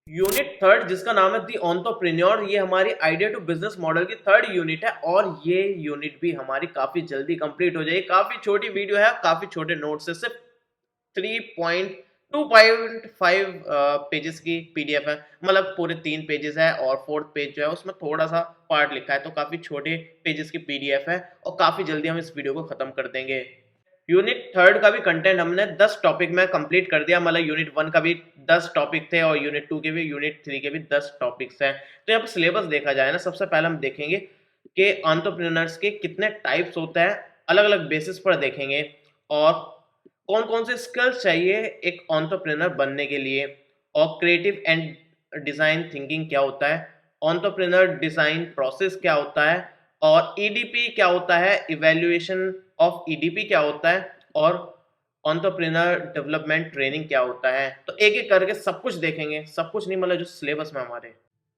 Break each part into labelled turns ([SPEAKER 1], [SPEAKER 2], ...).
[SPEAKER 1] Unit third जिसका नाम है दी एंटरप्रेन्योर, ये हमारी आइडिया टू बिजनेस मॉडल की थर्ड यूनिट है और ये यूनिट भी हमारी काफी जल्दी कंप्लीट हो जाएगी। काफी छोटी वीडियो है, काफी छोटे नोट्स है, सिर्फ 2.5 पेजेस की पीडीएफ है, मतलब पूरे 3 पेजेस है और फोर्थ पेज जो है उसमें थोड़ा सा पार्ट लिखा है, तो काफी छोटे पेजेस की पीडीएफ है और काफी जल्दी हम इस वीडियो को खत्म कर देंगे। यूनिट थर्ड का भी कंटेंट हमने 10 टॉपिक में कंप्लीट कर दिया, मतलब यूनिट वन का भी 10 टॉपिक थे और यूनिट टू के भी, यूनिट थ्री के भी 10 टॉपिक्स हैं। तो यहाँ पर सिलेबस देखा जाए ना, सबसे पहले हम देखेंगे कि एंटरप्रेन्योर्स के कितने टाइप्स होते हैं, अलग अलग बेसिस पर देखेंगे और कौन कौन से स्किल्स चाहिए एक एंटरप्रेन्योर बनने के लिए, और क्रिएटिव एंड डिजाइन थिंकिंग क्या होता है, एंटरप्रेन्योर डिजाइन प्रोसेस क्या होता है, और ईडीपी क्या होता है, इवैल्यूएशन ऑफ ईडीपी क्या होता है, और एंटरप्रेन्योर डेवलपमेंट ट्रेनिंग क्या होता है। तो एक एक करके सब कुछ देखेंगे, सब कुछ नहीं मतलब जो सिलेबस में हमारे।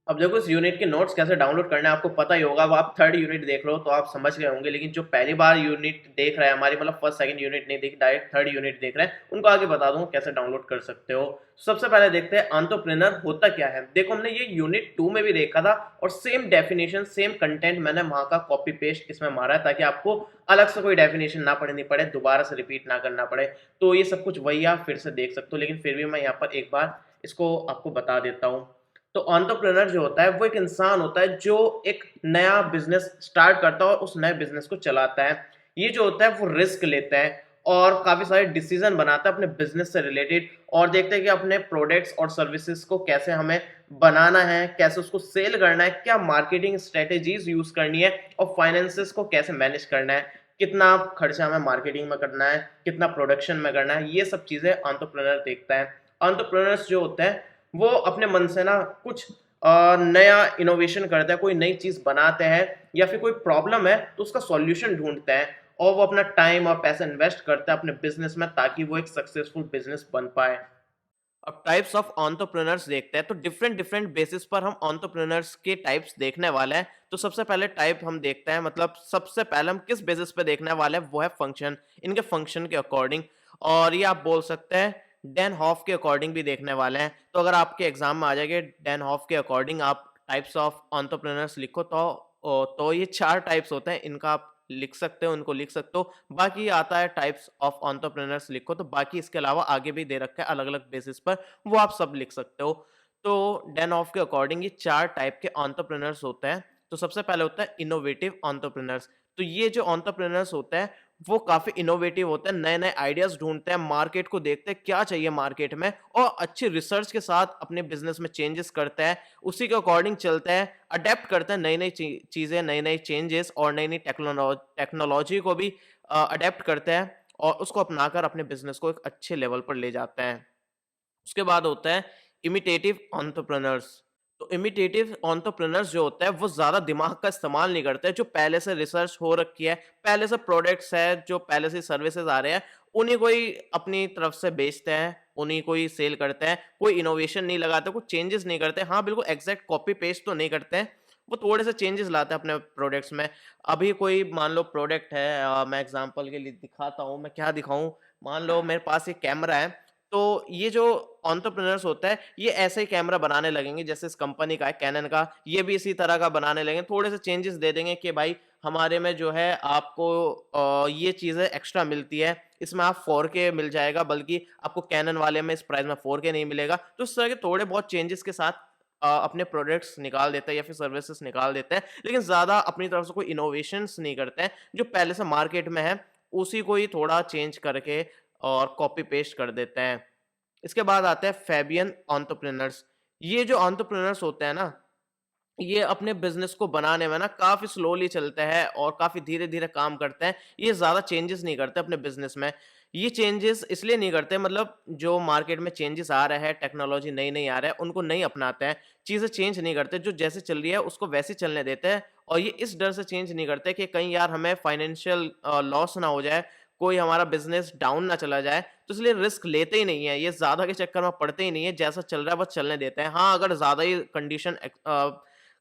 [SPEAKER 1] अब देखो इस यूनिट के नोट्स कैसे डाउनलोड करना है आपको पता ही होगा, अब आप थर्ड यूनिट देख रहे हो तो आप समझ गए होंगे, लेकिन जो पहली बार यूनिट देख रहा है हमारी, मतलब फर्स्ट सेकंड यूनिट नहीं देख, डायरेक्ट थर्ड यूनिट देख रहे हैं, उनको आगे बता दूंगा कैसे डाउनलोड कर सकते हो। सबसे पहले देखते हैं एंटरप्रेन्योर होता क्या है। देखो हमने ये यूनिट 2 में भी देखा था और सेम डेफिनेशन सेम कंटेंट मैंने वहां का कॉपी पेस्ट इसमें मारा है, ताकि आपको अलग से कोई डेफिनेशन ना पढ़नी पड़े, दोबारा से रिपीट ना करना पड़े। तो ये सब कुछ वही आप फिर से देख सकते हो, लेकिन फिर भी मैं यहाँ पर एक बार इसको आपको बता देता हूँ। तो एंटरप्रेन्योर जो होता है वो एक इंसान होता है जो एक नया बिजनेस स्टार्ट करता है और उस नए बिजनेस को चलाता है। ये जो होता है वो रिस्क लेता है और काफी सारे डिसीजन बनाता है अपने बिजनेस से रिलेटेड, और देखते हैं कि अपने प्रोडक्ट्स और सर्विसेज को कैसे हमें बनाना है, कैसे उसको सेल करना है, क्या मार्केटिंग स्ट्रेटेजीज यूज करनी है, और फाइनेंसेस को कैसे मैनेज करना है, कितना खर्चा हमें मार्केटिंग में करना है, कितना प्रोडक्शन में करना है, ये सब चीजें एंटरप्रेन्योर देखता है। एंटरप्रेन्योर्स जो होते हैं वो अपने मन से ना कुछ नया इनोवेशन करते हैं, कोई नई चीज बनाते हैं, या फिर कोई प्रॉब्लम है तो उसका सॉल्यूशन ढूंढते हैं और वो अपना टाइम और पैसा इन्वेस्ट करता है अपने बिजनेस में, ताकि वो एक सक्सेसफुल बिजनेस बन पाए। अब टाइप्स ऑफ एंटरप्रेन्योर्स देखते हैं, तो डिफरेंट डिफरेंट बेसिस पर हम एंटरप्रेन्योर्स के टाइप्स देखने वाले हैं। तो सबसे पहले टाइप हम देखते हैं, मतलब सबसे पहले हम किस बेसिस पे देखने वाले हैं वो है फंक्शन, इनके फंक्शन के अकॉर्डिंग। और ये आप बोल सकते हैं डैन हॉफ के अकॉर्डिंग भी देखने वाले हैं। तो अगर आपके एग्जाम में आ जाएगा डैन हॉफ के अकॉर्डिंग आप टाइप्स ऑफ एंटरप्रेन्योर्स लिखो, तो ये 4 टाइप्स होते हैं, इनका आप लिख सकते हो, उनको लिख सकते हो। बाकी आता है टाइप्स ऑफ एंटरप्रेन्योर्स लिखो, तो बाकी इसके अलावा आगे भी दे रखा है अलग अलग बेसिस पर, वो आप सब लिख सकते हो। तो डैन ऑफ के अकॉर्डिंग ये 4 टाइप के एंटरप्रेन्योर्स होते हैं। तो सबसे पहले होता है इनोवेटिव एंटरप्रेन्योर्स। तो ये जो एंटरप्रेन्योर्स होते हैं वो काफी इनोवेटिव होते हैं, नए नए आइडियाज ढूंढते हैं, मार्केट को देखते हैं क्या चाहिए मार्केट में, और अच्छी रिसर्च के साथ अपने बिजनेस में चेंजेस करते हैं, उसी के अकॉर्डिंग चलते हैं, अडेप्ट करते हैं नई नई चीजें, नई नई चेंजेस और नई नई टेक्नोलॉजी को भी अडेप्ट करते हैं और उसको अपनाकर अपने बिजनेस को एक अच्छे लेवल पर ले जाते हैं। उसके बाद होता है इमिटेटिव एंटरप्रेन्योर्स। तो इमिटेटिव एंटरप्रेन्योर्स जो होता है वो ज्यादा दिमाग का इस्तेमाल नहीं करते, जो पहले से रिसर्च हो रखी है, पहले से प्रोडक्ट्स है, जो पहले से सर्विसेज आ रहे हैं, उन्हीं को ही अपनी तरफ से बेचते हैं, उन्हीं को ही सेल करते हैं, कोई इनोवेशन नहीं लगाते, कुछ चेंजेस नहीं करते। हाँ बिल्कुल एग्जैक्ट कॉपी पेस्ट तो नहीं करते हैं, वो थोड़े से चेंजेस लाते हैं अपने प्रोडक्ट्स में। अभी कोई मान लो प्रोडक्ट है, मैं एग्जांपल के लिए दिखाता हूँ, मैं क्या दिखाऊं, मान लो मेरे पास एक कैमरा है, तो ये जो एंटरप्रेन्योर्स होता है ये ऐसे ही कैमरा बनाने लगेंगे, जैसे इस कंपनी का है कैनन का, ये भी इसी तरह का बनाने लगेंगे, थोड़े से चेंजेस दे देंगे कि भाई हमारे में जो है आपको ये चीज़ें एक्स्ट्रा मिलती है, इसमें आप 4K मिल जाएगा, बल्कि आपको कैनन वाले में इस प्राइस में 4K नहीं मिलेगा। तो इस तरह के थोड़े बहुत चेंजेस के साथ अपने प्रोडक्ट्स निकाल देते हैं या फिर सर्विसेज निकाल देते हैं, लेकिन ज़्यादा अपनी तरफ से कोई इनोवेशंस नहीं करते हैं, जो पहले से मार्केट में है उसी को ही थोड़ा चेंज करके और कॉपी पेस्ट कर देते हैं। इसके बाद आते हैं फैबियन एंटरप्रेन्योर्स। ये जो एंटरप्रेन्योर्स होते हैं ना, ये अपने बिज़नेस को बनाने में ना काफ़ी स्लोली चलते हैं और काफ़ी धीरे-धीरे काम करते हैं। ये ज़्यादा चेंजेस नहीं करते अपने बिज़नेस में। ये चेंजेस इसलिए नहीं करते, मतलब जो मार्केट में चेंजेस आ रहा है, टेक्नोलॉजी नई-नई आ रहा है, उनको नहीं अपनाते हैं। चीज़ें चेंज नहीं करते, जो जैसे चल रही है उसको वैसे ही चलने देते हैं, और ये इस डर से चेंज नहीं करते कि कहीं यार हमें फाइनेंशियल लॉस ना हो जाए, कोई हमारा बिज़नेस डाउन ना चला जाए, तो इसलिए रिस्क लेते ही नहीं है। ये ज़्यादा के चक्कर में पड़ते ही नहीं है, जैसा चल रहा है बस चलने देते हैं। हाँ, अगर ज़्यादा ही कंडीशन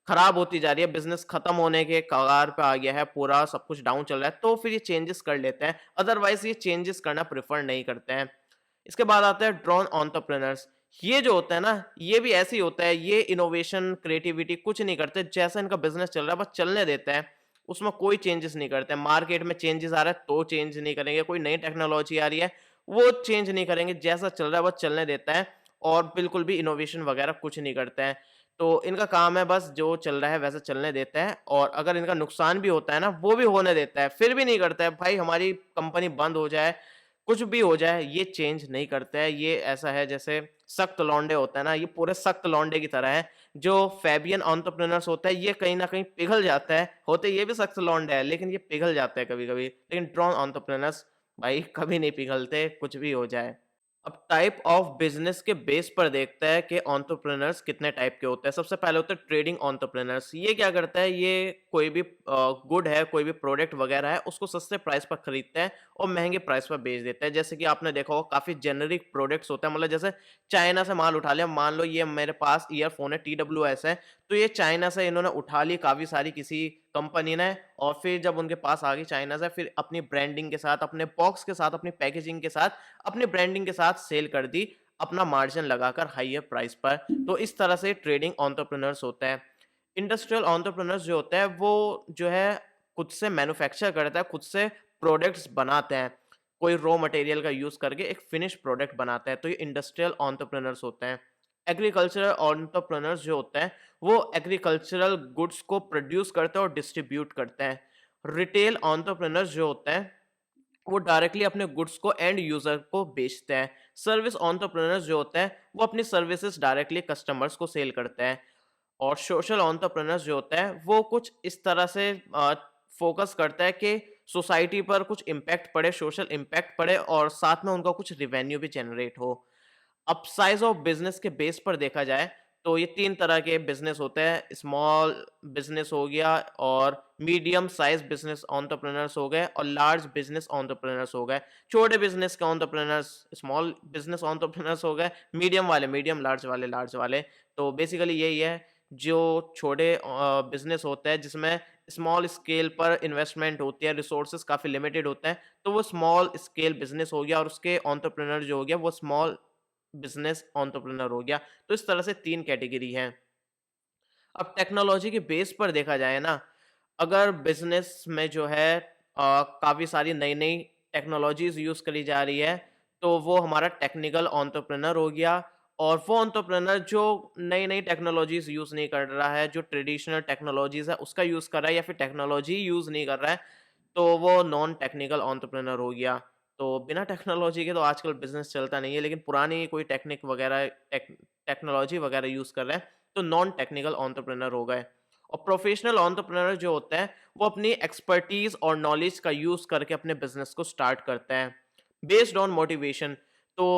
[SPEAKER 1] खराब होती जा रही है, बिज़नेस खत्म होने के कगार पे आ गया है, पूरा सब कुछ डाउन चल रहा है, तो फिर ये चेंजेस कर लेते हैं, अदरवाइज़ ये चेंजेस करना प्रेफ़र नहीं करते हैं। इसके बाद आते हैं ड्रोन एंटरप्रेन्योर्स। ये जो होता है ना, ये भी ऐसे ही होता है, ये इनोवेशन, क्रिएटिविटी कुछ नहीं करते, जैसा इनका बिज़नेस चल रहा है बस चलने देते हैं, उसमें कोई चेंजेस नहीं करते हैं। मार्केट में चेंजेस आ रहा है तो चेंज नहीं करेंगे, कोई नई टेक्नोलॉजी आ रही है, वो चेंज नहीं करेंगे, जैसा चल रहा है बस चलने देता है और बिल्कुल भी इनोवेशन वगैरह कुछ नहीं करते हैं। तो इनका काम है बस जो चल रहा है वैसा चलने देता है और अगर इनका नुकसान भी होता है ना, वो भी होने देता है, फिर भी नहीं करता है, भाई हमारी कंपनी बंद हो जाए, कुछ भी हो जाए, ये चेंज नहीं करता है। ये ऐसा है जैसे सख्त लौंडे होता है ना, ये पूरे सख्त लौंडे की तरह है। जो फैबियन एंटरप्रेन्योर्स होता है, ये कहीं न कहीं पिघल जाता है। होते ये भी सख्त लौंडे हैं, लेकिन ये पिघल जाते हैं कभी-कभी। लेकिन ड्रोन एंटरप्रेन्योर्स भाई कभी नहीं पिघलते, कुछ भी हो जाए। अब टाइप ऑफ बिजनेस के बेस पर देखता है कि एंटरप्रेन्योर्स कितने टाइप के होते हैं। सबसे पहले होता है ट्रेडिंग एंटरप्रेन्योर्स। ये क्या करता है, ये कोई भी गुड है, कोई भी प्रोडक्ट वगैरह है, उसको सस्ते प्राइस पर खरीदता है और महंगे प्राइस पर बेच देता है। जैसे कि आपने देखा होगा काफी जेनेरिक प्रोडक्ट्स होते हैं, मतलब जैसे चाइना से माल उठा लिया, मान लो ये मेरे पास ईयरफोन है, TWS है, तो ये चाइना से इन्होंने उठा ली काफी सारी किसी कंपनी ने, और फिर जब उनके पास आ गई चाइना से, फिर अपनी ब्रांडिंग के साथ, अपने बॉक्स के साथ, अपनी पैकेजिंग के साथ, अपनी ब्रांडिंग के साथ सेल कर दी, अपना मार्जिन लगाकर हाईयर प्राइस पर। तो इस तरह से ट्रेडिंग एंटरप्रेन्योर्स होते हैं। इंडस्ट्रियल एंटरप्रेन्योर्स जो होते हैं, वो जो है खुद से मैन्युफैक्चर करता है, खुद से प्रोडक्ट्स बनाते हैं। कोई रॉ मटेरियल का यूज़ करके एक फिनिश प्रोडक्ट बनाता है, तो ये इंडस्ट्रियल एंटरप्रेन्योर्स होते हैं। एग्रीकल्चरल एंटरप्रेन्योर्स जो होते हैं, वो एग्रीकल्चरल गुड्स को प्रोड्यूस करते हैं और डिस्ट्रीब्यूट करते हैं। रिटेल एंटरप्रेन्योर्स जो होते हैं, वो डायरेक्टली अपने गुड्स को एंड यूजर को बेचते हैं। सर्विस एंटरप्रेन्योर्स जो होते हैं, वो अपनी सर्विसेज डायरेक्टली कस्टमर्स को सेल करते हैं। और सोशल एंटरप्रेन्योर्स जो होते हैं, वो कुछ इस तरह से फोकस करता है कि सोसाइटी पर कुछ इम्पैक्ट पड़े, सोशल इम्पैक्ट पड़े और साथ में उनका कुछ रिवेन्यू भी जनरेट हो। अब साइज़ ऑफ बिज़नेस के बेस पर देखा जाए, तो ये 3 तरह के बिज़नेस होते हैं। स्मॉल बिज़नेस हो गया और मीडियम साइज़ बिज़नेस एंटरप्रेन्योर्स हो गए और लार्ज बिज़नेस एंटरप्रेन्योर्स हो गए। छोटे बिज़नेस के एंटरप्रेन्योर्स स्मॉल बिज़नेस एंटरप्रेन्योर्स हो गए, मीडियम वाले मीडियम, लार्ज वाले लार्ज वाले। तो बेसिकली यही है, जो छोटे बिज़नेस होते हैं जिसमें स्मॉल स्केल पर इन्वेस्टमेंट होती है, रिसोर्सेज़ काफ़ी लिमिटेड होते हैं, तो वो स्मॉल स्केल बिज़नेस हो गया और उसके एंटरप्रेन्योर जो हो गया वो स्मॉल बिज़नेस एंटरप्रेन्योर हो गया। तो इस तरह से 3 कैटेगरी हैं। अब टेक्नोलॉजी के बेस पर देखा जाए ना, अगर बिज़नेस में जो है काफ़ी सारी नई-नई टेक्नोलॉजीज़ यूज़ करी जा रही है, तो वो हमारा टेक्निकल एंटरप्रेन्योर हो गया। और वो एंटरप्रेन्योर जो नई-नई टेक्नोलॉजीज़ यूज़ नहीं कर रहा है, जो ट्रेडिशनल टेक्नोलॉजीज़ है उसका यूज़ कर रहा है या फिर टेक्नोलॉजी यूज़ नहीं कर रहा है, तो वो नॉन टेक्निकल एंटरप्रेन्योर हो गया। तो बिना टेक्नोलॉजी के तो आजकल बिज़नेस चलता नहीं है, लेकिन पुरानी कोई टेक्निक वगैरह टेक्नोलॉजी वगैरह यूज़ कर रहे हैं, तो नॉन टेक्निकल एंटरप्रेन्योर हो गए। और प्रोफेशनल एंटरप्रेन्योर जो होते हैं, वो अपनी एक्सपर्टीज़ और नॉलेज का यूज़ करके अपने बिज़नेस को स्टार्ट करते हैं, बेस्ड ऑन मोटिवेशन। तो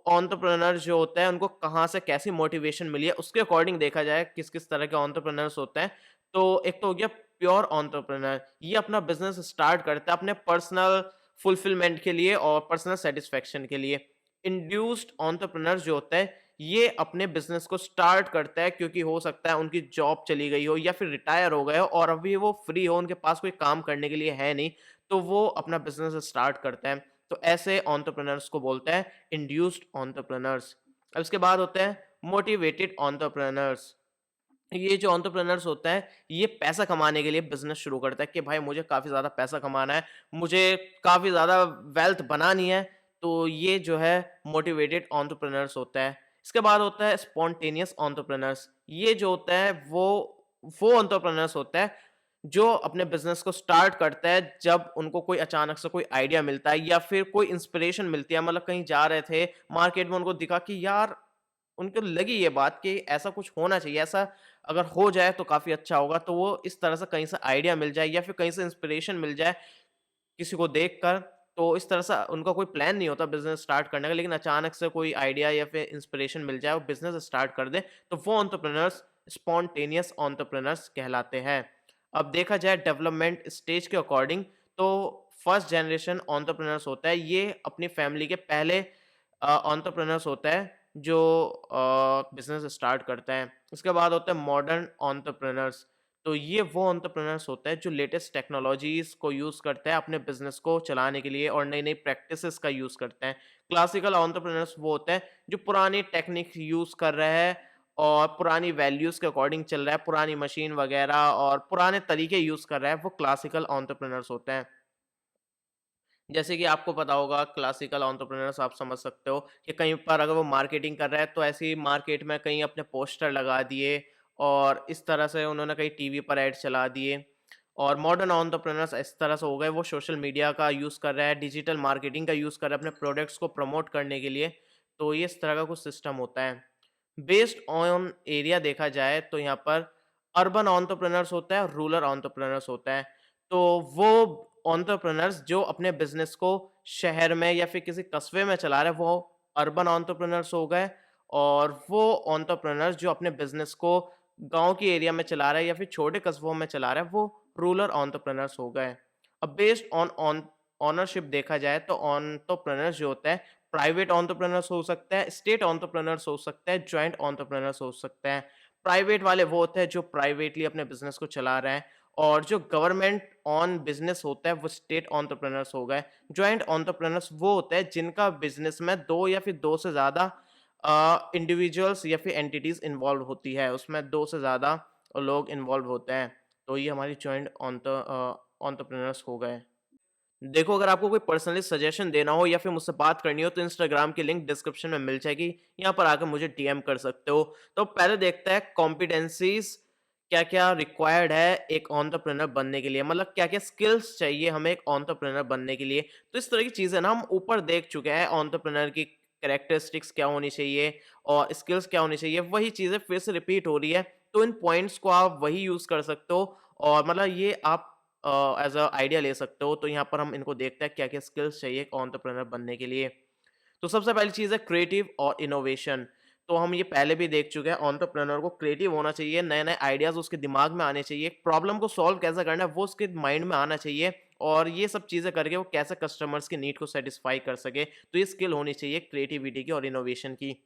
[SPEAKER 1] एंटरप्रेन्योर जो होते हैं, उनको कहाँ से कैसी मोटिवेशन मिली है, उसके अकॉर्डिंग देखा जाए किस-किस तरह के एंटरप्रेन्योर्स होते हैं। तो एक तो हो गया प्योर एंटरप्रेन्योर, ये अपना बिज़नेस स्टार्ट करता है अपने पर्सनल फुलफिलमेंट के लिए और पर्सनल सैटिस्फैक्शन के लिए। इंड्यूस्ड एंटरप्रेन्योर जो होता है, ये अपने बिज़नेस को स्टार्ट करता है क्योंकि हो सकता है उनकी जॉब चली गई हो या फिर रिटायर हो गए हो और अभी वो फ्री हो, उनके पास कोई काम करने के लिए है नहीं, तो वो अपना बिज़नेस स्टार्ट करते हैं। तो ऐसे एंटरप्रेन्योर्स को बोलते हैं इंड्यूस्ड एंटरप्रेन्योर्स। अब इसके बाद होते हैं मोटिवेटेड एंटरप्रेन्योर्स। ये जो एंटरप्रेन्योर्स होता है, ये पैसा कमाने के लिए बिज़नेस शुरू करता है कि भाई मुझे काफ़ी ज़्यादा पैसा कमाना है, मुझे काफ़ी ज़्यादा वेल्थ बनानी है, तो ये जो है मोटिवेटेड एंटरप्रेन्योर्स होता है। इसके बाद होता है स्पॉन्टेनियस एंटरप्रेन्योर्स। ये जो होता है वो एंटरप्रेन्योर्स होता है, जो अपने बिज़नेस को स्टार्ट करता है जब उनको कोई अचानक से कोई आइडिया मिलता है या फिर कोई इंस्पिरेशन मिलती है, मतलब कहीं जा रहे थे, मार्केट में उनको दिखा कि यार उनको लगी ये बात कि ऐसा कुछ होना चाहिए, ऐसा अगर हो जाए तो काफ़ी अच्छा होगा, तो वो इस तरह से कहीं से आइडिया मिल जाए या फिर कहीं से इंस्पिरेशन मिल जाए किसी को देखकर, तो इस तरह से उनका कोई प्लान नहीं होता बिज़नेस स्टार्ट करने का, लेकिन अचानक से कोई आइडिया या फिर इंस्पिरेशन मिल जाए और बिज़नेस स्टार्ट कर दें, तो वो एंटरप्रेन्योर्स स्पॉन्टेनियस एंटरप्रेन्योर्स कहलाते हैं। अब देखा जाए डेवलपमेंट स्टेज के अकॉर्डिंग, तो फर्स्ट जनरेशन एंटरप्रेन्योर्स होता है, ये अपनी फैमिली के पहले एंटरप्रेन्योर्स होता है जो बिज़नेस स्टार्ट करते हैं। उसके बाद होता है मॉडर्न एंटरप्रेन्योर्स। तो ये वो एंटरप्रेन्योर्स होते हैं जो लेटेस्ट टेक्नोलॉजीज़ को यूज़ करते हैं अपने बिज़नेस को चलाने के लिए और नई-नई प्रैक्टिसेज़ का यूज़ करते हैं। क्लासिकल एंटरप्रेन्योर्स वो होते हैं जो पुरानी टेक्निक यूज़ कर रहे हैं और पुरानी वैल्यूज़ के अकॉर्डिंग चल रहा है, पुरानी मशीन वगैरह और पुराने तरीके यूज़ कर रहा है, वो क्लासिकल एंटरप्रेन्योर्स होते हैं। जैसे कि आपको पता होगा क्लासिकल एंटरप्रेन्योर्स आप समझ सकते हो कि कहीं पर अगर वो मार्केटिंग कर रहा है तो ऐसे ही मार्केट में कहीं अपने पोस्टर लगा दिए और इस तरह से उन्होंने कहीं टीवी पर ऐड चला दिए। और मॉडर्न एंटरप्रेन्योर्स इस तरह से हो गए वो सोशल मीडिया का यूज़ कर रहा है, डिजिटल मार्केटिंग का यूज़ कर रहा है अपने प्रोडक्ट्स को प्रमोट करने के लिए। तो ये इस तरह का कुछ सिस्टम होता है। बेस्ड ऑन एरिया देखा जाए तो यहाँ पर अर्बन एंटरप्रेन्योर्स होता है और रूरल एंटरप्रेन्योर्स होता है। तो वो एंटरप्रेन्योर्स जो अपने बिज़नेस को शहर में या फिर किसी कस्बे में चला रहे हैं, वो अर्बन एंटरप्रेन्योर्स हो गए और वो एंटरप्रेन्योर्स जो अपने बिज़नेस को गाँव की एरिया में चला रहा है या फिर छोटे कस्बों में चला रहा है, वो रूरल एंटरप्रेन्योर्स हो गए। अब बेस्ड ऑन ओनरशिप देखा जाए तो एंटरप्रेन्योर्स जो होता है प्राइवेट एंटरप्रेन्योर्स हो सकता है, स्टेट एंटरप्रेन्योर्स हो सकता है, जॉइंट एंटरप्रेन्योर्स हो सकता है। प्राइवेट वाले वो होते हैं जो प्राइवेटली अपने बिज़नेस को चला रहे हैं और जो गवर्नमेंट ऑन बिज़नेस होता है वो स्टेट एंटरप्रेन्योर्स हो गए। जॉइंट एंटरप्रेन्योर्स वो होते हैं जिनका बिज़नेस में 2 या फिर 2 से ज़्यादा इंडिविजुअल्स या फिर एंटिटीज़ इन्वॉल्व होती है। उसमें 2 से ज़्यादा लोग इन्वॉल्व होते हैं। तो ये हमारी जॉइंट एंटरप्रेन्योर्स हो गए। देखो, अगर आपको कोई पर्सनली सजेशन देना हो या फिर मुझसे बात करनी हो तो इंस्टाग्राम की लिंक डिस्क्रिप्शन में मिल जाएगी। यहाँ पर आकर मुझे डीएम कर सकते हो। तो पहले देखते हैं कॉम्पिटेंसीज़ क्या-क्या रिक्वायर्ड है एक एंटरप्रेन्योर बनने के लिए। मतलब क्या-क्या स्किल्स चाहिए हमें एक एंटरप्रेन्योर बनने के लिए। तो इस तरह की चीज़ें ना हम ऊपर देख चुके हैं एंटरप्रेन्योर की कैरेक्टरिस्टिक्स क्या होनी चाहिए और स्किल्स क्या होनी चाहिए। वही चीज़ें फिर से रिपीट हो रही है। तो इन पॉइंट्स को आप वही यूज़ कर सकते हो और मतलब ये आप एज़ अ आइडिया ले सकते हो। तो यहाँ पर हम इनको देखते हैं क्या-क्या स्किल्स चाहिए एक एंटरप्रेन्योर बनने के लिए। तो सबसे पहली चीज़ है क्रिएटिव और इनोवेशन। तो हम ये पहले भी देख चुके हैं एंटरप्रेन्योर को क्रिएटिव होना चाहिए, नए-नए आइडियाज़ उसके दिमाग में आने चाहिए, एक प्रॉब्लम को सॉल्व कैसे करना है वो उसके माइंड में आना चाहिए और ये सब चीज़ें करके वो कैसे कस्टमर्स की नीड को सैटिस्फाई कर सके। तो ये स्किल होनी चाहिए क्रिएटिविटी की और इनोवेशन की।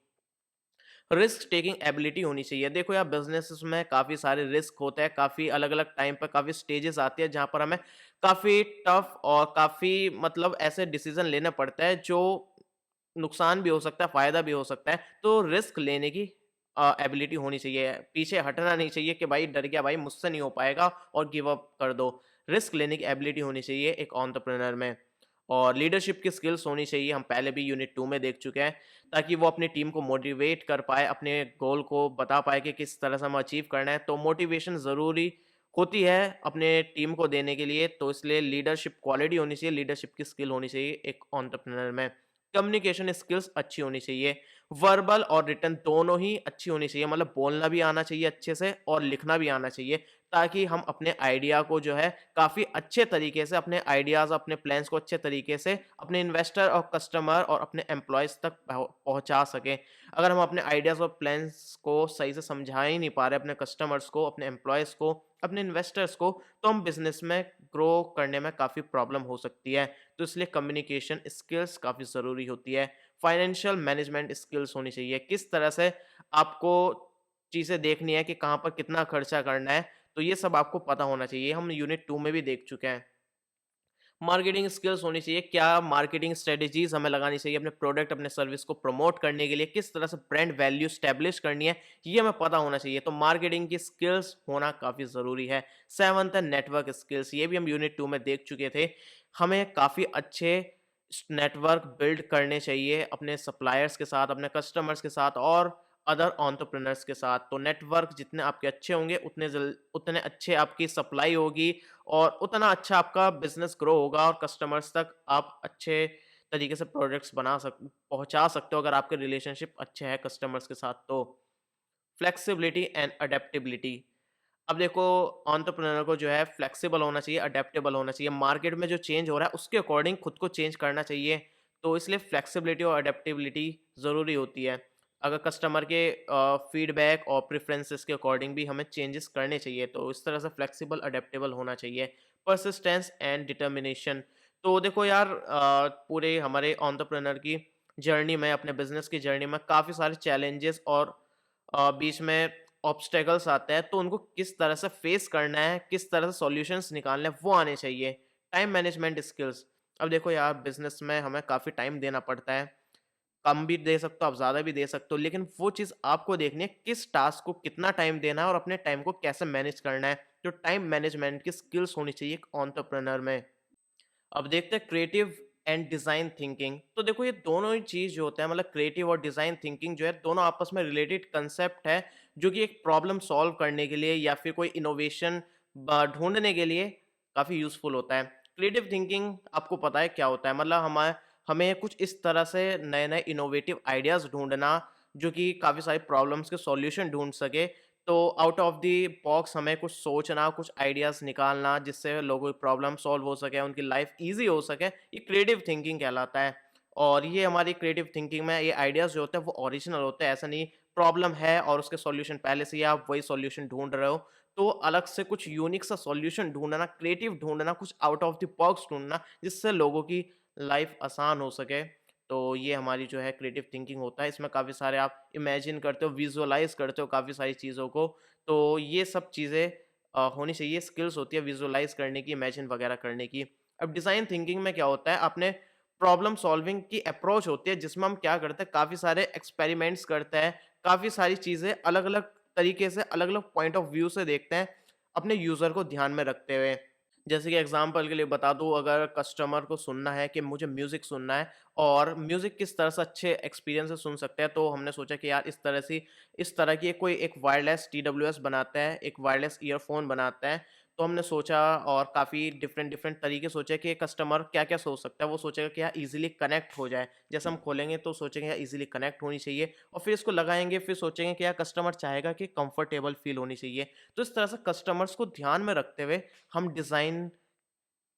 [SPEAKER 1] रिस्क टेकिंग एबिलिटी होनी चाहिए। देखो यार बिज़नेसेस में काफ़ी सारे रिस्क होते हैं, काफ़ी अलग-अलग टाइम पे काफ़ी स्टेजेस आती है जहाँ पर हमें काफ़ी टफ और काफ़ी मतलब ऐसे डिसीज़न लेने पड़ते हैं जो नुकसान भी हो सकता है, फ़ायदा भी हो सकता है। तो रिस्क लेने की एबिलिटी होनी चाहिए। पीछे हटना नहीं चाहिए कि भाई डर गया भाई मुझसे नहीं हो पाएगा और गिव अप कर दो। रिस्क लेने की एबिलिटी होनी चाहिए एक एंटरप्रेन्योर में। और लीडरशिप की स्किल्स होनी चाहिए, हम पहले भी यूनिट 2 में देख चुके हैं, ताकि वो अपनी टीम को मोटिवेट कर पाए, अपने गोल को बता पाए कि किस तरह से हमें अचीव करना है। तो मोटिवेशन ज़रूरी होती है अपने टीम को देने के लिए, तो इसलिए लीडरशिप क्वालिटी होनी चाहिए, लीडरशिप की स्किल होनी चाहिए एक एंटरप्रेन्योर में। कम्युनिकेशन स्किल्स अच्छी होनी चाहिए, वर्बल और रिटन दोनों ही अच्छी होनी चाहिए, मतलब बोलना भी आना चाहिए अच्छे से और लिखना भी आना चाहिए, ताकि हम अपने आइडिया को जो है काफ़ी अच्छे तरीके से अपने आइडियाज़, अपने प्लान्स को अच्छे तरीके से अपने इन्वेस्टर और कस्टमर और अपने एम्प्लॉइज़ तक पहुँचा सकें। अगर हम अपने आइडियाज़ और प्लान्स को सही से समझा ही नहीं पा रहे अपने कस्टमर्स को, अपने एम्प्लॉइज़ को, अपने इन्वेस्टर्स को, तो हम बिज़नेस में ग्रो करने में काफ़ी प्रॉब्लम हो सकती है। तो इसलिए कम्युनिकेशन स्किल्स काफ़ी ज़रूरी होती है। फाइनेंशियल मैनेजमेंट स्किल्स होनी चाहिए। किस तरह से आपको चीज़ें देखनी है कि कहाँ पर कितना खर्चा करना है, तो ये सब आपको पता होना चाहिए। हम यूनिट 2 में भी देख चुके हैं। मार्केटिंग स्किल्स होनी चाहिए, क्या मार्केटिंग स्ट्रेटजीज़ हमें लगानी चाहिए अपने प्रोडक्ट, अपने सर्विस को प्रमोट करने के लिए, किस तरह से ब्रांड वैल्यू एस्टैब्लिश करनी है, ये हमें पता होना चाहिए। तो मार्केटिंग की स्किल्स होना काफ़ी ज़रूरी है। 7th है नेटवर्क स्किल्स, ये भी हम यूनिट 2 में देख चुके थे। हमें काफ़ी अच्छे नेटवर्क बिल्ड करने चाहिए अपने सप्लायर्स के साथ, अपने कस्टमर्स के साथ और अदर एंटरप्रेन्योर्स के साथ। तो नेटवर्क जितने आपके अच्छे होंगे, उतने अच्छे आपकी सप्लाई होगी और उतना अच्छा आपका बिज़नेस ग्रो होगा और कस्टमर्स तक आप अच्छे तरीके से प्रोडक्ट्स पहुँचा सकते हो अगर आपके रिलेशनशिप अच्छे हैं कस्टमर्स के साथ तो। Flexibility and adaptability. अब देखो एंटरप्रेन्योर को जो है फ्लेक्सिबल होना चाहिए, अडैप्टेबल होना चाहिए। मार्केट में जो चेंज हो रहा है उसके अकॉर्डिंग खुद को चेंज करना चाहिए। तो इसलिए फ्लेक्सिबिलिटी और अडैप्टेबिलिटी ज़रूरी होती है। अगर कस्टमर के फीडबैक और प्रेफ़रेंसेस के अकॉर्डिंग भी हमें चेंजेस करने चाहिए, तो इस तरह से फ्लेक्सिबल, अडैप्टेबल होना चाहिए। Persistence and determination. तो देखो यार पूरे हमारे एंटरप्रेन्योर की जर्नी में, अपने बिज़नेस की जर्नी में काफ़ी सारे चैलेंजेस और बीच में ऑब्स्टेकल्स आते हैं तो उनको किस तरह से फेस करना है, किस तरह से सॉल्यूशंस निकालने हैं, वो आने चाहिए। टाइम मैनेजमेंट स्किल्स, अब देखो यार बिज़नेस में हमें काफ़ी टाइम देना पड़ता है। कम भी दे सकते हो, आप ज़्यादा भी दे सकते हो, लेकिन वो चीज़ आपको देखनी है किस टास्क को कितना टाइम देना है और अपने टाइम को कैसे मैनेज करना है। तो टाइम मैनेजमेंट की स्किल्स होनी चाहिए एक एंटरप्रेन्योर में। अब देखते हैं क्रिएटिव एंड डिज़ाइन थिंकिंग। तो देखो ये दोनों ही चीज़ जो होता है मतलब क्रिएटिव और डिज़ाइन थिंकिंग जो है दोनों आपस में रिलेटेड कंसेप्ट है, जो कि एक प्रॉब्लम सॉल्व करने के लिए या फिर कोई इनोवेशन ढूँढने के लिए काफ़ी यूज़फुल होता है। क्रिएटिव थिंकिंग आपको पता है क्या होता है, मतलब हमें हमें कुछ इस तरह से नए-नए इनोवेटिव आइडियाज़ ढूँढना जो कि काफ़ी सारी प्रॉब्लम्स के सॉल्यूशन ढूँढ सके। तो आउट ऑफ द बॉक्स हमें कुछ सोचना, कुछ आइडियाज़ निकालना जिससे लोगों की प्रॉब्लम सॉल्व हो सके, उनकी लाइफ ईज़ी हो सके, ये क्रिएटिव थिंकिंग कहलाता है। और ये हमारी क्रिएटिव थिंकिंग में ये आइडियाज़ जो होते हैं वो ओरिजिनल होते हैं, ऐसा नहीं प्रॉब्लम है और उसके सॉल्यूशन पहले से ही आप वही सॉल्यूशन ढूँढ रहे हो। तो अलग से कुछ यूनिक सा सॉल्यूशन ढूँढना, क्रिएटिव ढूँढना, कुछ आउट ऑफ द बॉक्स ढूँढना जिससे लोगों की लाइफ आसान हो सके। तो ये हमारी जो है क्रिएटिव थिंकिंग होता है, इसमें काफ़ी सारे आप इमेजिन करते हो, विजुअलाइज़ करते हो काफ़ी सारी चीज़ों को, तो ये सब चीज़ें होनी चाहिए, स्किल्स होती है विजुअलाइज़ करने की, इमेजिन वगैरह करने की। अब डिज़ाइन थिंकिंग में क्या होता है, आपने प्रॉब्लम सॉल्विंग की अप्रोच होती है, जिसमें हम क्या करते हैं, काफ़ी सारे एक्सपेरिमेंट्स करते हैं, काफ़ी सारी चीज़ें अलग-अलग तरीके से, अलग-अलग पॉइंट ऑफ व्यू से देखते हैं, अपने यूज़र को ध्यान में रखते हुए। जैसे कि एग्ज़ाम्पल के लिए बता दूँ, अगर कस्टमर को सुनना है कि मुझे म्यूज़िक सुनना है और म्यूज़िक किस तरह से अच्छे एक्सपीरियंस से सुन सकते हैं, तो हमने सोचा कि यार इस तरह की कोई एक वायरलेस टीडब्ल्यूएस बनाता है, एक वायरलेस ईयरफ़ोन बनाता है। तो हमने सोचा और काफ़ी डिफ़रेंट तरीके सोचे कि कस्टमर क्या-क्या सोच सकता है। वो सोचेगा कि यार ईज़िली कनेक्ट हो जाए। जैसे हम खोलेंगे तो सोचेंगे यार ईज़िली कनेक्ट होनी चाहिए और फिर इसको लगाएँगे, फिर सोचेंगे कि यार कस्टमर चाहेगा कि कंफर्टेबल फ़ील होनी चाहिए। तो इस तरह से कस्टमर्स को ध्यान में रखते हुए हम डिज़ाइन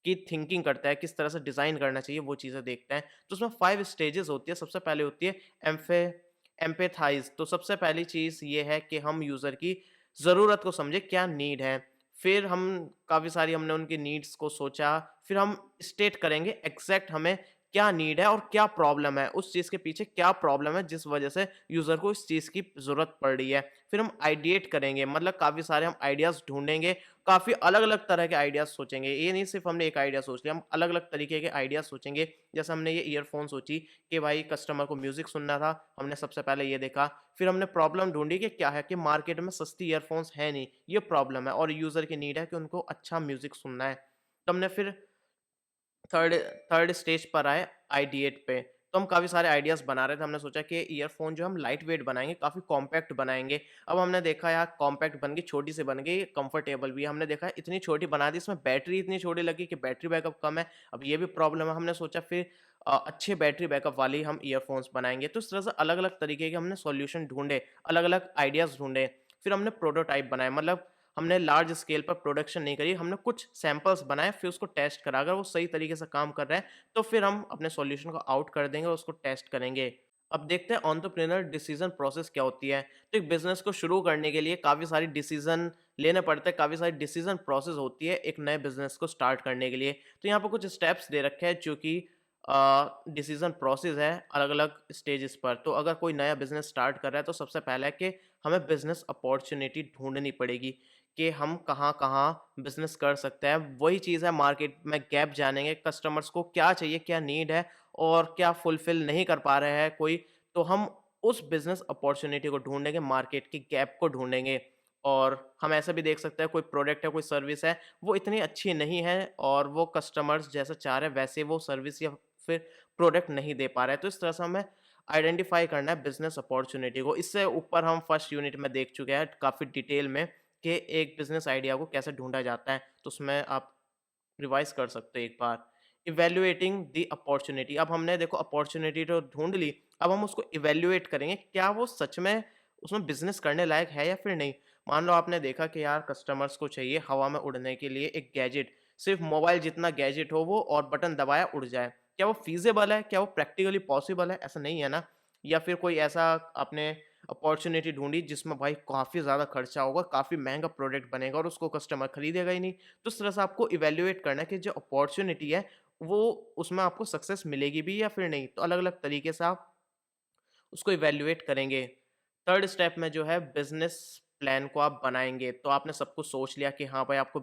[SPEAKER 1] की थिंकिंग करता है, किस तरह से डिज़ाइन करना चाहिए वो चीज़ें देखते हैं। तो उसमें 5 स्टेजेज़ होती है, सबसे पहले होती है एम्फे एम्पैथाइज़। तो सबसे पहली चीज़ ये है कि हम यूज़र की ज़रूरत को समझें, क्या नीड है। फिर हम काफ़ी सारी हमने उनकी नीड्स को सोचा, फिर हम स्टेट करेंगे एग्ज़ैक्ट हमें क्या नीड है और क्या प्रॉब्लम है, उस चीज़ के पीछे क्या प्रॉब्लम है जिस वज़ह से यूज़र को इस चीज़ की ज़रूरत पड़ रही है। फिर हम आइडिएट करेंगे, मतलब काफ़ी सारे हम आइडियाज़ ढूँढेंगे, काफ़ी अलग-अलग तरह के आइडियाज़ सोचेंगे। ये नहीं सिर्फ़ हमने एक आइडिया सोच लिया, हम अलग-अलग तरीके के आइडियाज़ सोचेंगे। जैसे हमने ये ईयरफ़ोन सोची कि भाई कस्टमर को म्यूज़िक सुनना था, हमने सबसे पहले ये देखा। फिर हमने प्रॉब्लम ढूँढी कि क्या है कि मार्केट में सस्ती ईयरफ़ोन्स है नहीं, ये प्रॉब्लम है और यूज़र की नीड है कि उनको अच्छा म्यूज़िक सुनना है। तो हमने फिर थर्ड थर्ड स्टेज पर आए आइडिएट पे। तो हम काफ़ी सारे आइडियाज़ बना रहे थे। हमने सोचा कि ईयरफ़ोन जो हम लाइट वेट बनाएँगे, काफ़ी कॉम्पैक्ट बनाएँगे। अब हमने देखा यार कॉम्पैक्ट बन गई, छोटी सी बन गई, कंफर्टेबल भी है। हमने देखा इतनी छोटी बना दी, इसमें बैटरी इतनी छोटी लगी कि बैटरी बैकअप कम है। अब ये भी प्रॉब्लम है। हमने सोचा फिर अच्छे बैटरी बैकअप वाली हम ईयरफ़ोन्स बनाएँगे। तो इस तरह से अलग-अलग तरीके के हमने सॉल्यूशन ढूँढे, अलग-अलग आइडियाज़ ढूँढे। फिर हमने प्रोटोटाइप बनाए, मतलब हमने लार्ज स्केल पर प्रोडक्शन नहीं करी, हमने कुछ सैंपल्स बनाए, फिर उसको टेस्ट करा। अगर वो सही तरीके से काम कर रहा है, तो फिर हम अपने सॉल्यूशन को आउट कर देंगे और उसको टेस्ट करेंगे। अब देखते हैं एंटरप्रेन्योर डिसीजन प्रोसेस क्या होती है। तो एक बिज़नेस को शुरू करने के लिए काफ़ी सारी डिसीजन लेने पड़ते हैं, काफ़ी सारी डिसीजन प्रोसेस होती है एक नए बिज़नेस को स्टार्ट करने के लिए। तो यहाँ पे कुछ स्टेप्स दे रखे हैं जो कि डिसीजन प्रोसेस है अलग-अलग स्टेजेस पर। तो अगर कोई नया बिज़नेस स्टार्ट कर रहा है, तो सबसे पहला है कि हमें बिज़नेस अपॉर्च्युनिटी ढूँढनी पड़ेगी कि हम कहाँ-कहाँ बिज़नेस कर सकते हैं। वही चीज़ है मार्केट में गैप जानेंगे, कस्टमर्स को क्या चाहिए, क्या नीड है और क्या फुलफ़िल नहीं कर पा रहे हैं कोई, तो हम उस बिज़नेस अपॉर्च्युनिटी को ढूँढेंगे, मार्केट के गैप को ढूँढेंगे। और हम ऐसा भी देख सकते हैं कोई प्रोडक्ट है, कोई सर्विस है, वो इतनी अच्छी नहीं है और वो कस्टमर्स जैसा चाह रहे हैं वैसे वो सर्विस या फिर प्रोडक्ट नहीं दे पा रहा है। तो इस तरह से हमें आइडेंटिफ़ाई करना है बिज़नेस अपॉर्च्युनिटी को। इससे ऊपर हम फर्स्ट यूनिट में देख चुके हैं काफ़ी डिटेल में कि एक बिज़नेस आइडिया को कैसे ढूँढा जाता है। तो उसमें आप रिवाइज़ कर सकते हो एक बार। इवैल्यूएटिंग द अपॉर्च्युनिटी, अब हमने देखो अपॉर्च्युनिटी तो ढूँढ ली, अब हम उसको इवैल्यूएट करेंगे, क्या वो सच में उसमें बिज़नेस करने लायक है या फिर नहीं? मान लो आपने देखा कि यार कस्टमर्स को चाहिए हवा में उड़ने के लिए एक गैजेट, सिर्फ़ मोबाइल जितना गैजेट हो वो और बटन दबाया उड़ जाए। क्या वो फ़ीज़िबल है? क्या वो प्रैक्टिकली पॉसिबल है? ऐसा नहीं है ना। या फिर कोई ऐसा आपने अपॉर्च्युनिटी ढूँढी जिसमें भाई काफ़ी ज़्यादा खर्चा होगा, काफ़ी महँगा प्रोडक्ट बनेगा और उसको कस्टमर खरीदेगा ही नहीं। तो इस तरह से आपको इवैल्यूएट करना है कि जो अपॉर्च्युनिटी है, वो उसमें आपको सक्सेस मिलेगी भी या फिर नहीं। तो अलग-अलग तरीके से आप उसको इवैल्यूएट करेंगे। थर्ड स्टेप में जो है बिज़नेस प्लान को आप बनाएँगे, तो आपने सब कुछ सोच लिया कि हाँ भाई आपको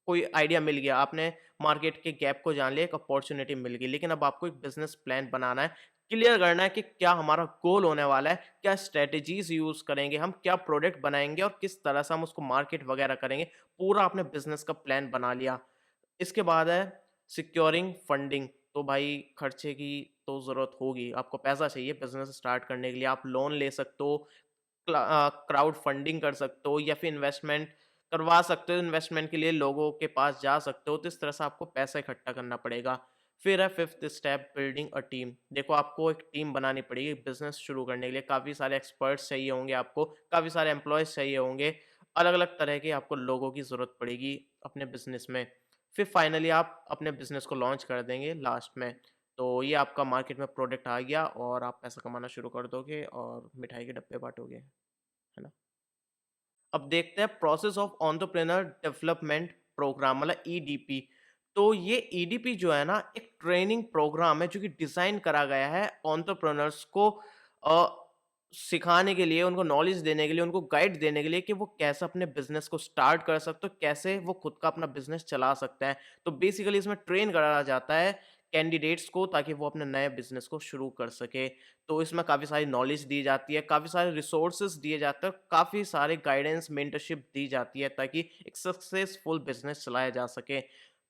[SPEAKER 1] कोई आइडिया मिल गया, आपने मार्केट के गैप को जान लिया, एक अपॉर्च्युनिटी मिल गई। लेकिन अब आपको एक बिज़नेस प्लान बनाना है, क्लियर करना है कि क्या हमारा गोल होने वाला है, क्या स्ट्रैटेजीज़ यूज़ करेंगे हम, क्या प्रोडक्ट बनाएँगे और किस तरह से हम उसको मार्केट वगैरह करेंगे। पूरा आपने बिज़नेस का प्लान बना लिया। इसके बाद है सिक्योरिंग फंडिंग। तो भाई खर्चे की तो ज़रूरत होगी, आपको पैसा चाहिए बिज़नेस स्टार्ट करने के लिए। आप लोन ले सकते हो, क्राउड फंडिंग कर सकते हो या फिर इन्वेस्टमेंट करवा सकते हो। इन्वेस्टमेंट के लिए लोगों के पास जा सकते हो, तो इस तरह से आपको पैसा इकट्ठा करना पड़ेगा। फिर है fifth step, building a team. देखो आपको एक टीम बनानी पड़ेगी बिजनेस शुरू करने के लिए। काफ़ी सारे एक्सपर्ट्स चाहिए होंगे आपको, काफ़ी सारे एम्प्लॉयज़ चाहिए होंगे, अलग अलग तरह के आपको लोगों की ज़रूरत पड़ेगी अपने बिजनेस में। फिर फाइनली आप अपने बिजनेस को लॉन्च कर देंगे लास्ट में। तो ये आपका मार्केट में प्रोडक्ट आ गया और आप पैसा कमाना शुरू कर दोगे और मिठाई के डब्बे बांटोगे, है ना? अब देखते हैं process of entrepreneur development program, मतलब ईडीपी। तो ये ईडीपी जो है ना, एक ट्रेनिंग प्रोग्राम है जो कि डिजाइन करा गया है एंटरप्रेन्योर्स को सिखाने के लिए, उनको नॉलेज देने के लिए, उनको गाइड देने के लिए कि वो कैसे अपने बिजनेस को स्टार्ट कर सकते हो, कैसे वो खुद का अपना बिजनेस चला सकते हैं। तो बेसिकली इसमें ट्रेन करा जाता है कैंडिडेट्स को, ताकि वो अपने नए बिजनेस को शुरू कर सके। तो इसमें काफ़ी सारी नॉलेज दी जाती है, काफ़ी सारे रिसोर्सेज दिए जाते हैं, काफ़ी सारे गाइडेंस, मेंटरशिप दी जाती है ताकि एक सक्सेसफुल बिजनेस चलाया जा सके।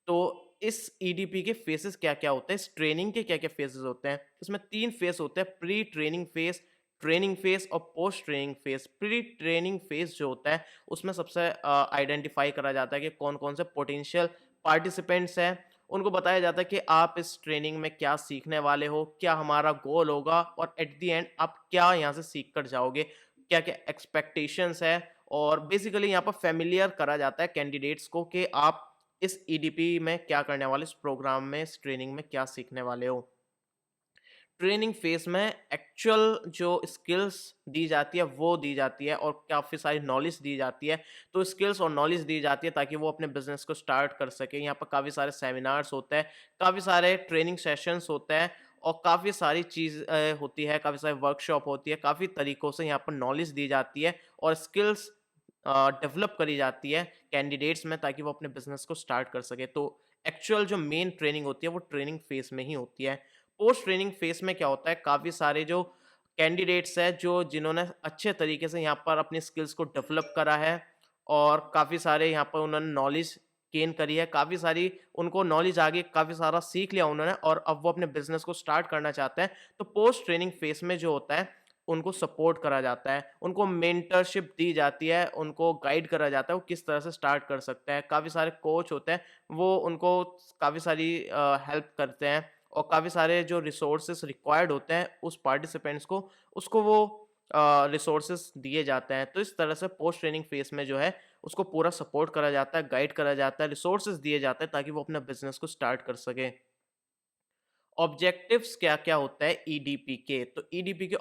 [SPEAKER 1] तो इस ईडीपी के फेजेस क्या-क्या होते हैं, इस ट्रेनिंग के क्या-क्या फेजेस होते हैं? इसमें 3 फेज होते हैं, pre training phase, training phase और post training phase. Pre training phase जो होता है, उसमें सबसे आइडेंटिफाई करा जाता है कि कौन-कौन से पोटेंशियल पार्टिसिपेंट्स हैं। उनको बताया जाता है कि आप इस ट्रेनिंग में क्या सीखने वाले हो, क्या हमारा गोल होगा और एट द एंड आप क्या यहाँ से सीख कर जाओगे, क्या-क्या एक्सपेक्टेशंस है। और बेसिकली यहाँ पर फ़ैमिलियर करा जाता है कैंडिडेट्स को कि आप इस ईडीपी में क्या करने वाले हो, इस प्रोग्राम में, इस ट्रेनिंग में क्या सीखने वाले हो। ट्रेनिंग फेज में एक्चुअल जो स्किल्स दी जाती है वो दी जाती है और काफ़ी सारी नॉलेज दी जाती है। तो स्किल्स और नॉलेज दी जाती है ताकि वो अपने बिजनेस को स्टार्ट कर सके। यहाँ पर काफ़ी सारे सेमिनार्स होते हैं, काफ़ी सारे ट्रेनिंग सेशंस होते हैं और काफ़ी सारी चीज़ होती है, काफ़ी सारी वर्कशॉप होती है, काफ़ी तरीकों से यहाँ पर नॉलेज दी जाती है और स्किल्स डेवलप करी जाती है कैंडिडेट्स में, ताकि वो अपने बिजनेस को स्टार्ट कर सके। तो एक्चुअल जो मेन ट्रेनिंग होती है वो ट्रेनिंग फेज में ही होती है। पोस्ट ट्रेनिंग फेज में क्या होता है, काफ़ी सारे जो कैंडिडेट्स हैं जो जिन्होंने अच्छे तरीके से यहाँ पर अपनी स्किल्स को डेवलप करा है और काफ़ी सारे यहाँ पर उन्होंने नॉलेज गेन करी है, काफ़ी सारी उनको नॉलेज आ गई, काफ़ी सारा सीख लिया उन्होंने और अब वो अपने बिजनेस को स्टार्ट करना चाहते हैं। तो पोस्ट ट्रेनिंग फेज में जो होता है, उनको सपोर्ट करा जाता है, उनको मेंटरशिप दी जाती है, उनको गाइड करा जाता है वो किस तरह से स्टार्ट कर सकते हैं। काफ़ी सारे कोच होते हैं, वो उनको काफ़ी सारी हेल्प करते हैं और काफ़ी सारे जो रिसोर्सेस रिक्वायर्ड होते हैं उस पार्टिसिपेंट्स को, उसको वो रिसोर्सेस दिए जाते हैं। तो इस तरह से पोस्ट ट्रेनिंग फेज में जो है, उसको पूरा सपोर्ट करा जाता है, गाइड करा जाता है, रिसोर्सेस दिए जाते हैं ताकि वो अपना बिज़नेस को स्टार्ट कर सके। ऑब्जेक्टिव्स क्या-क्या होता है ईडीपी के? तो ईडीपी के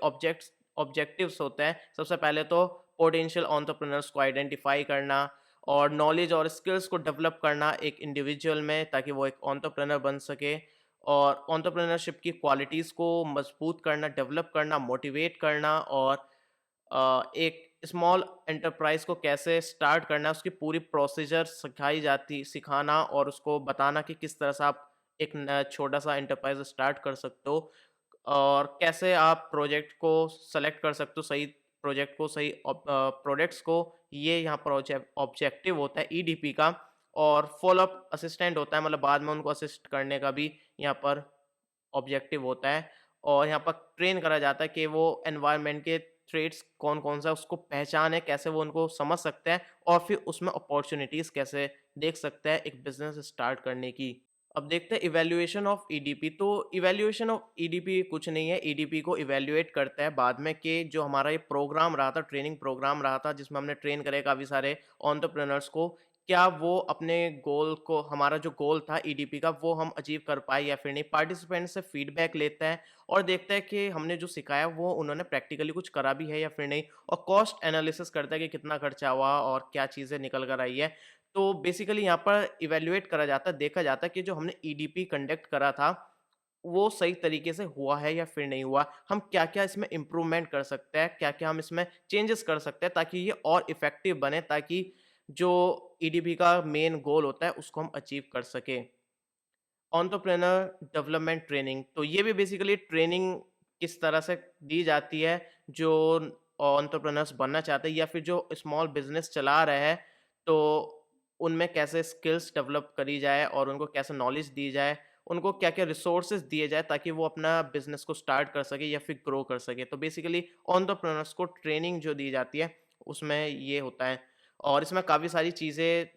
[SPEAKER 1] ऑब्जेक्टिव्स होते हैं, सबसे पहले तो पोटेंशियल एंटरप्रेन्योर्स को आइडेंटिफाई करना और नॉलेज और स्किल्स को डेवलप करना एक इंडिविजुअल में, ताकि वो एक एंटरप्रेन्योर बन सके और एंटरप्रेन्योरशिप की क्वालिटीज़ को मजबूत करना, डेवलप करना, मोटिवेट करना और एक स्मॉल एंटरप्राइज़ को कैसे स्टार्ट करना है, उसकी पूरी प्रोसीजर सिखाना और उसको बताना कि किस तरह से आप एक न छोटा-सा एंटरप्राइज़ स्टार्ट कर सकते हो और कैसे आप प्रोजेक्ट को सेलेक्ट कर सकते हो, सही प्रोजेक्ट को, सही प्रोडक्ट्स को। ये यहाँ पर ऑब्जेक्टिव होता है ईडीपी का और फ़ॉलो-अप असिस्टेंट होता है, मतलब बाद में उनको असिस्ट करने का भी यहाँ पर ऑब्जेक्टिव होता है और यहाँ पर ट्रेन करा जाता है कि वो एनवायरनमेंट के थ्रेट्स कौन-कौन सा है उसको पहचाने, कैसे वो उनको समझ सकते हैं और फिर उसमें अपॉर्च्युनिटीज़ कैसे देख सकते हैं एक बिज़नेस स्टार्ट करने की। अब देखते हैं इवैल्यूएशन ऑफ ईडीपी। तो इवैल्यूएशन ऑफ ईडीपी कुछ नहीं है, ईडीपी को इवैल्यूएट करता है बाद में कि जो हमारा ये प्रोग्राम रहा था, ट्रेनिंग प्रोग्राम रहा था जिसमें हमने ट्रेन करे काफ़ी सारे एंटरप्रेन्योर्स को, क्या वो अपने गोल को, हमारा जो गोल था ईडीपी का, वो हम अचीव कर पाए या फिर नहीं। पार्टिसिपेंट से फीडबैक लेता है और देखता है कि हमने जो सिखाया वो उन्होंने प्रैक्टिकली कुछ करा भी है या फिर नहीं, और कॉस्ट एनालिसिस करता है कि कितना खर्चा हुआ और क्या चीज़ें निकल कर आई है। तो बेसिकली यहाँ पर इवैल्यूएट करा जाता है, देखा जाता है कि जो हमने ईडीपी कंडक्ट करा था, वो सही तरीके से हुआ है या फिर नहीं हुआ। हम क्या-क्या इसमें इम्प्रूवमेंट कर सकते हैं, क्या-क्या हम इसमें चेंजेस कर सकते हैं ताकि ये और इफ़ेक्टिव बने, ताकि जो ईडीपी का मेन गोल होता है उसको हम अचीव कर सकें। एंटरप्रेन्योर डेवलपमेंट ट्रेनिंग, तो ये भी बेसिकली ट्रेनिंग किस तरह से दी जाती है जो एंटरप्रेन्योर्स बनना चाहते हैं या फिर जो स्मॉल बिज़नेस चला रहे हैं, तो उनमें कैसे स्किल्स डेवलप करी जाए और उनको कैसे नॉलेज दी जाए, उनको क्या-क्या रिसोर्सेज़ दिए जाए ताकि वो अपना बिज़नेस को स्टार्ट कर सके या फिर ग्रो कर सके। तो बेसिकली एंटरप्रेन्योर्स को ट्रेनिंग जो दी जाती है, उसमें ये होता है और इसमें काफ़ी सारी चीज़ें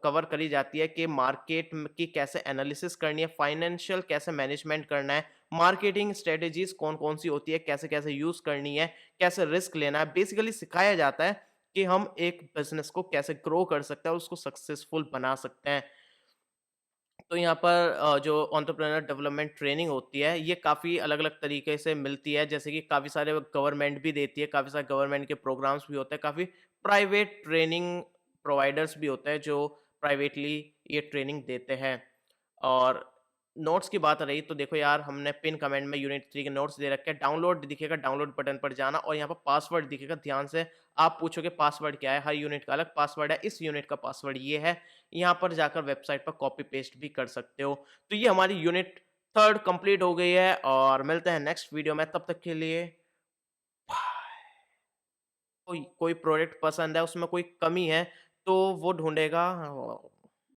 [SPEAKER 1] कवर करी जाती है कि मार्केट की कैसे एनालिसिस करनी है, फाइनेंशियल कैसे मैनेजमेंट करना है, मार्केटिंग स्ट्रेटजीज़ कौन-कौन सी होती है, कैसे-कैसे यूज़ करनी है, कैसे रिस्क लेना है। बेसिकली सिखाया जाता है कि हम एक बिज़नेस को कैसे ग्रो कर सकते हैं और उसको सक्सेसफुल बना सकते हैं। तो यहाँ पर जो एंटरप्रेन्योर डेवलपमेंट ट्रेनिंग होती है, ये काफ़ी अलग-अलग तरीके से मिलती है, जैसे कि काफ़ी सारे गवर्नमेंट भी देती है, काफ़ी सारे गवर्नमेंट के प्रोग्राम्स भी होते हैं, काफ़ी प्राइवेट ट्रेनिंग प्रोवाइडर्स भी होते हैं, जो प्राइवेटली ये ट्रेनिंग देते हैं। और नोट्स की बात रही तो देखो यार, हमने पिन कमेंट में यूनिट 3 के नोट्स दे रखे हैं, डाउनलोड दिखेगा, डाउनलोड बटन पर जाना और यहाँ पर पासवर्ड दिखेगा, ध्यान से आप पूछोगे पासवर्ड क्या है? हर यूनिट का अलग पासवर्ड है, इस यूनिट का पासवर्ड ये है, यहाँ पर जाकर वेबसाइट पर कॉपी पेस्ट भी कर सकते हो। तो ये हमारी यूनिट 3 कंप्लीट हो गई है और मिलते हैं नेक्स्ट वीडियो में, तब तक के लिए कोई कोई प्रोडक्ट पसंद है, उसमें कोई कमी है, तो वो ढूँढेगा